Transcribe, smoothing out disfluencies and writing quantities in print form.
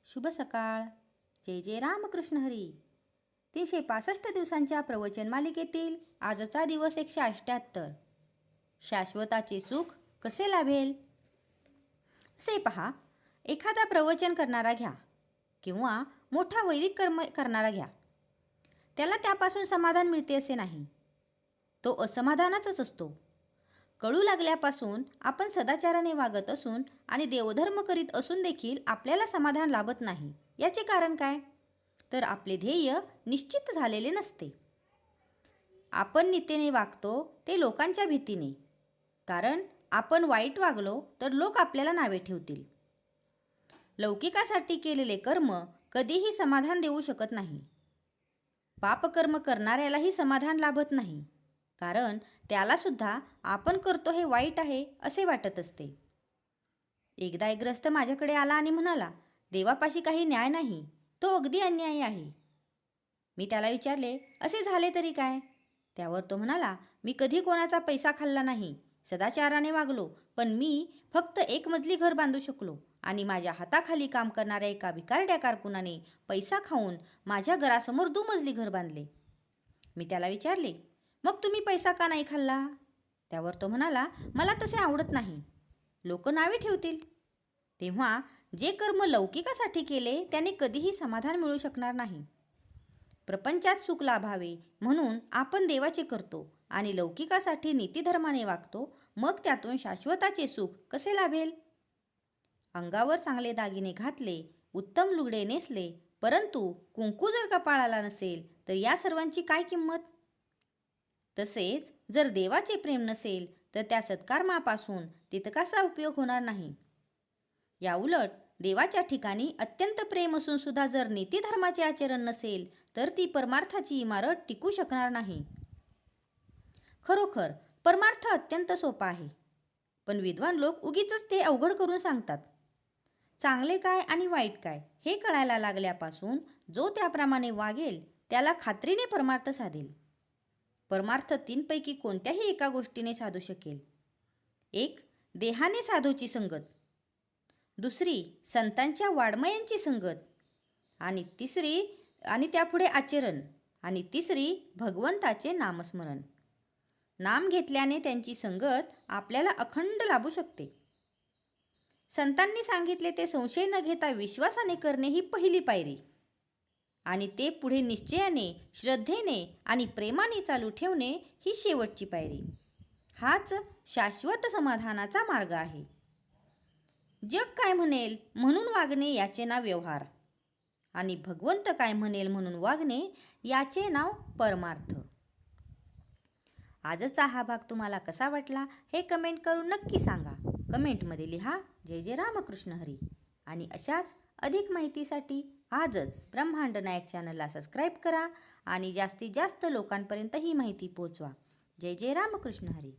शुभ सकाळ. जय जय रामकृष्ण हरी. 365 दिवसांच्या प्रवचन मालिकेतील आजचा दिवस 178. शाश्वताचे सुख कसे लाभेल. असे पहा, एखादा प्रवचन करणारा घ्या किंवा मोठा वैदिक कर्म करणारा घ्या, त्याला त्यापासून समाधान मिळते असे नाही. तो असमाधानाचाच असतो. कळू लागल्यापासून आपण सदाचाराने वागत असून आणि देवधर्म करीत असून देखील आपल्याला समाधान लाभत नाही. याचे कारण काय? तर आपले ध्येय निश्चित झालेले नसते. आपण नीतीने वागतो ते लोकांच्या भीतीने, कारण आपण वाईट वागलो तर लोक आपल्याला नावे ठेवतील. लौकिकासाठी केलेले कर्म कधीही समाधान देऊ शकत नाही. पापकर्म करणाऱ्यालाही समाधान लाभत नाही, कारण त्यालासुद्धा आपण करतो हे वाईट आहे असे वाटत असते. एकदा एक ग्रस्त माझ्याकडे आला आणि म्हणाला, देवापाशी काही न्याय नाही, तो अगदी अन्यायी आहे. मी त्याला विचारले, असे झाले तरी काय? त्यावर तो म्हणाला, मी कधी कोणाचा पैसा खाल्ला नाही, सदाचाराने वागलो, पण मी फक्त एक मजली घर बांधू शकलो आणि माझ्या हाताखाली काम करणाऱ्या एका भिकारड्या कारकुनाने पैसा खाऊन माझ्या घरासमोर दुमजली घर बांधले. मी त्याला विचारले, मग तुम्ही पैसा का नाही खाल्ला? त्यावर तो म्हणाला, मला तसे आवडत नाही, लोक नावे ठेवतील. तेव्हा जे कर्म लौकिकासाठी केले त्याने कधीही समाधान मिळू शकणार नाही. प्रपंचात सुख लाभावे म्हणून आपण देवाचे करतो आणि लौकिकासाठी नीतिधर्माने वागतो, मग त्यातून शाश्वताचे सुख कसे लाभेल? अंगावर चांगले दागिने घातले, उत्तम लुगडे नेसले, परंतु कुंकू जर कपाळाला नसेल तर या सर्वांची काय किंमत? तसेच जर देवाचे प्रेम नसेल तर त्या सत्कर्मापासून तितकासा उपयोग होणार नाही. याउलट देवाच्या ठिकाणी अत्यंत प्रेम असून सुद्धा जर नीतिधर्माचे आचरण नसेल तर ती परमार्थाची इमारत टिकू शकणार नाही. खरोखर परमार्थ अत्यंत सोपा आहे, पण विद्वान लोक उगीच ते अवघड करून सांगतात. चांगले काय आणि वाईट काय हे कळायला लागल्यापासून जो त्याप्रमाणे वागेल त्याला खात्रीने परमार्थ साधेल. परमार्थ 3 पैकी कोणत्याही एका गोष्टीने साधू शकेल. एक, देहाने साधूची संगत, दुसरी संतांच्या वाड्मयांची संगत, आणि त्यापुढे आचरण, आणि तिसरी भगवंताचे नामस्मरण. नाम घेतल्याने त्यांची संगत आपल्याला अखंड लाभू शकते. संतांनी सांगितले ते संशय न घेता विश्वासाने करणे ही पहिली पायरी, आणि ते पुढे निश्चयाने, श्रद्धेने आणि प्रेमाने चालू ठेवणे ही शेवटची पायरी. हाच शाश्वत समाधानाचा मार्ग आहे. जग काय म्हणेल म्हणून वागणे याचे नाव व्यवहार, आणि भगवंत काय म्हणेल म्हणून वागणे याचे नाव परमार्थ. आजचा हा भाग तुम्हाला कसा वाटला हे कमेंट करून नक्की सांगा. कमेंटमध्ये लिहा जय जय रामकृष्ण हरी. आणि अशाच अधिक माहितीसाठी आजच ब्रह्मांड नायक चॅनलला सबस्क्राईब करा आणि जास्तीत जास्त लोकांपर्यंत ही माहिती पोहोचवा. जय जय रामकृष्ण हरी.